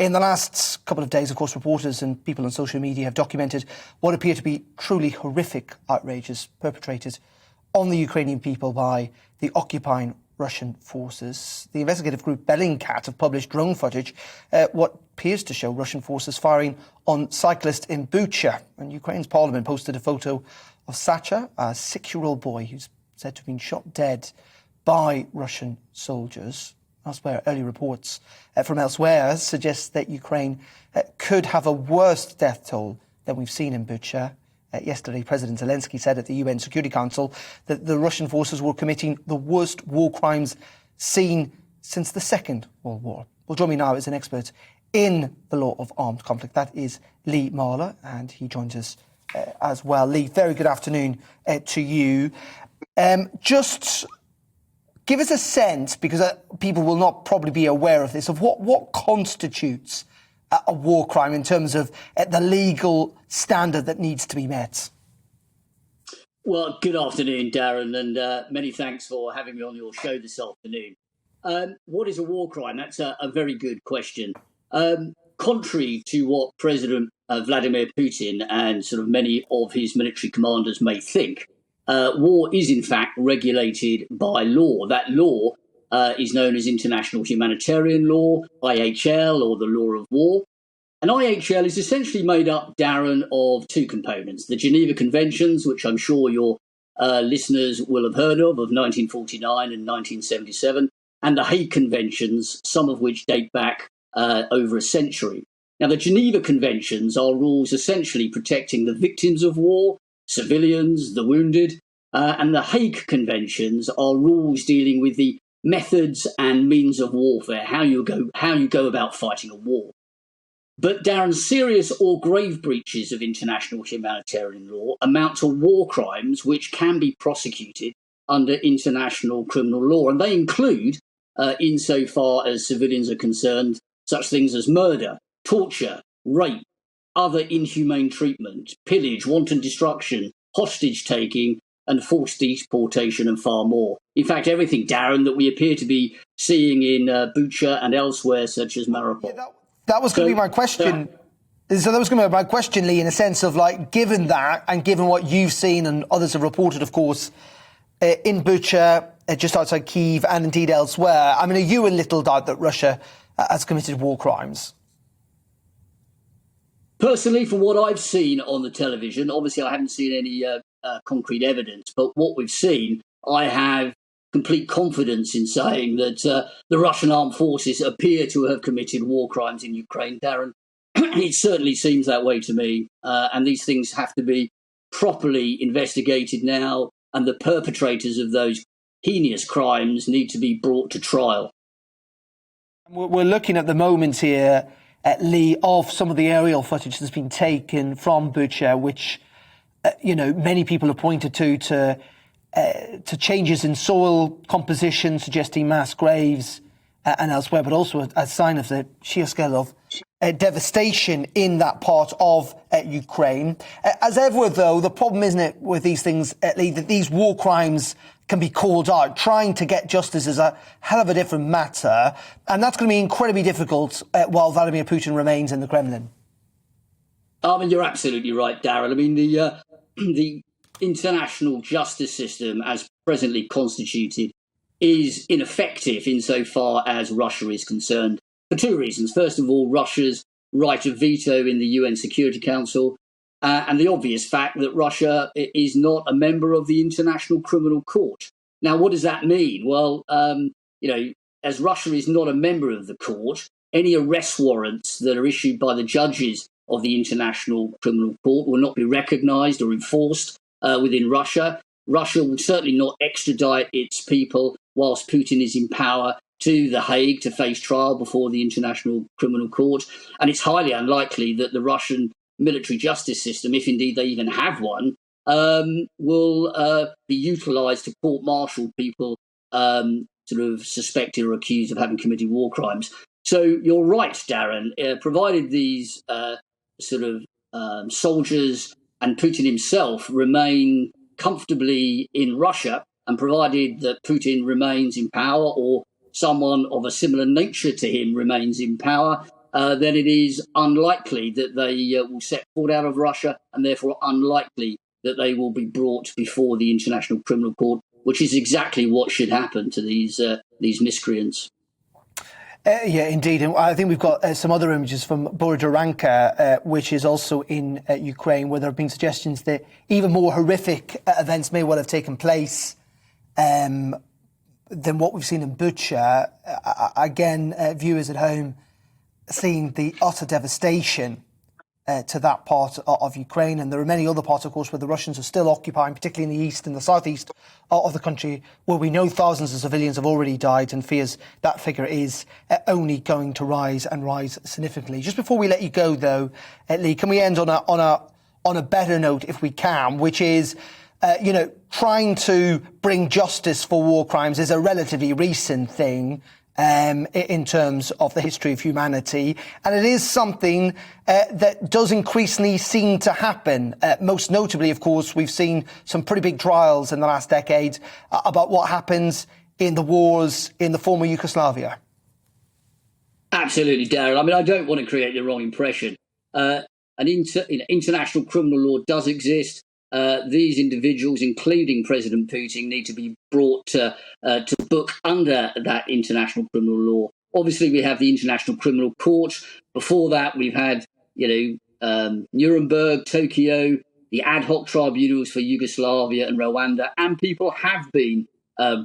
In the last couple of days, of course, reporters and people on social media have documented what appear to be truly horrific outrages perpetrated on the Ukrainian people by the occupying Russian forces. The investigative group Bellingcat have published drone footage, what appears to show Russian forces firing on cyclists in Bucha. And Ukraine's parliament posted a photo of Sacha, a 6-year-old boy who's said to have been shot dead by Russian soldiers. Elsewhere, early reports from elsewhere suggest that Ukraine could have a worse death toll than we've seen in Bucha. Yesterday, President Zelensky said at the UN Security Council that the Russian forces were committing the worst war crimes seen since the Second World War. Well, join me now is an expert in the law of armed conflict. That is Lee Marler, and he joins us as well. Lee, very good afternoon to you. Just give us a sense, because people will not probably be aware of this, of what constitutes a war crime in terms of the legal standard that needs to be met. Well, good afternoon, Darren, and many thanks for having me on your show this afternoon. What is a war crime? That's a very good question. Contrary to what President Vladimir Putin and sort of many of his military commanders may think, war is in fact regulated by law. That law is known as international humanitarian law, IHL, or the law of war. And IHL is essentially made up, Darren, of two components: the Geneva Conventions, which I'm sure your listeners will have heard of 1949 and 1977, and the Hague Conventions, some of which date back over a century. Now, the Geneva Conventions are rules essentially protecting the victims of war, civilians, the wounded, and the Hague Conventions are rules dealing with the methods and means of warfare, how you go about fighting a war. But, Darren, serious or grave breaches of international humanitarian law amount to war crimes which can be prosecuted under international criminal law. And they include, insofar as civilians are concerned, such things as murder, torture, rape, other inhumane treatment, pillage, wanton destruction, hostage-taking, and forced deportation, and far more. In fact, everything, Darren, that we appear to be seeing in Bucha and elsewhere, such as Mariupol. Yeah, that was going to be my question. So that was going to be my question, Lee, in a sense of, like, given that and given what you've seen and others have reported, of course, in Bucha, just outside Kyiv, and indeed elsewhere, I mean, are you in little doubt that Russia has committed war crimes? Personally, from what I've seen on the television, obviously I haven't seen any concrete evidence, but what we've seen, I have complete confidence in saying that the Russian armed forces appear to have committed war crimes in Ukraine, Darren. It certainly seems that way to me, and these things have to be properly investigated now, and the perpetrators of those heinous crimes need to be brought to trial. We're looking at the moment here, Lee, of some of the aerial footage that's been taken from Bucha, which, many people have pointed to changes in soil composition, suggesting mass graves and elsewhere, but also a sign of the sheer scale of devastation in that part of Ukraine. As ever, though, the problem, isn't it, with these things, Lee, that these war crimes can be called out. Trying to get justice is a hell of a different matter, and that's going to be incredibly difficult while Vladimir Putin remains in the Kremlin. I mean, you're absolutely right, Darren. I mean, the international justice system, as presently constituted, is ineffective insofar as Russia is concerned, for two reasons. First of all, Russia's right of veto in the UN Security Council, and the obvious fact that Russia is not a member of the International Criminal Court. Now, what does that mean? Well, as Russia is not a member of the court, any arrest warrants that are issued by the judges of the International Criminal Court will not be recognised or enforced within Russia. Russia will certainly not extradite its people whilst Putin is in power to The Hague to face trial before the International Criminal Court. And it's highly unlikely that the Russian military justice system, if indeed they even have one, will be utilised to court-martial people sort of suspected or accused of having committed war crimes. So you're right, Darren. Provided these soldiers and Putin himself remain comfortably in Russia, and provided that Putin remains in power or someone of a similar nature to him remains in power, then it is unlikely that they will set foot out of Russia, and therefore unlikely that they will be brought before the International Criminal Court, which is exactly what should happen to these miscreants. Yeah, indeed. And I think we've got some other images from Borodoranka, which is also in Ukraine, where there have been suggestions that even more horrific events may well have taken place than what we've seen in Bucha. Again, viewers at home seeing the utter devastation to that part of Ukraine. And there are many other parts, of course, where the Russians are still occupying, particularly in the east and the southeast of the country, where we know thousands of civilians have already died and fears that figure is only going to rise and rise significantly. Just before we let you go, though, Lee, can we end on a better note, if we can, which is, trying to bring justice for war crimes is a relatively recent thing. In terms of the history of humanity. And it is something that does increasingly seem to happen. Most notably, of course, we've seen some pretty big trials in the last decade about what happens in the wars in the former Yugoslavia. Absolutely, Darren. I mean, I don't want to create the wrong impression. International criminal law does exist. These individuals, including President Putin, need to be brought to book under that international criminal law. Obviously, we have the International Criminal Court. Before that, we've had, Nuremberg, Tokyo, the ad hoc tribunals for Yugoslavia and Rwanda, and people have been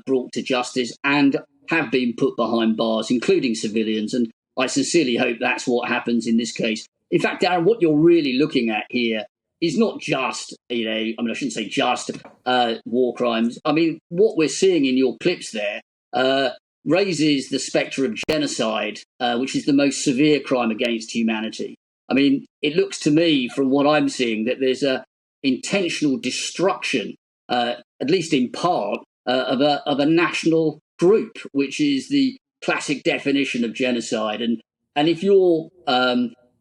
brought to justice and have been put behind bars, including civilians. And I sincerely hope that's what happens in this case. In fact, Darren, what you're really looking at here is not just, I shouldn't say just war crimes. I mean, what we're seeing in your clips there raises the spectre of genocide, which is the most severe crime against humanity. I mean, it looks to me, from what I'm seeing, that there's a intentional destruction, at least in part, of a national group, which is the classic definition of genocide. And if you're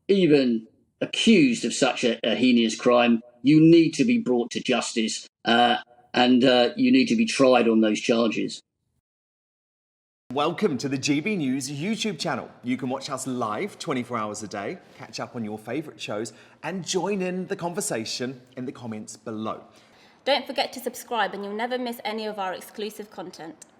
even accused of such a heinous crime, you need to be brought to justice and you need to be tried on those charges. Welcome to the GB News YouTube channel. You can watch us live 24 hours a day, catch up on your favourite shows and join in the conversation in the comments below. Don't forget to subscribe and you'll never miss any of our exclusive content.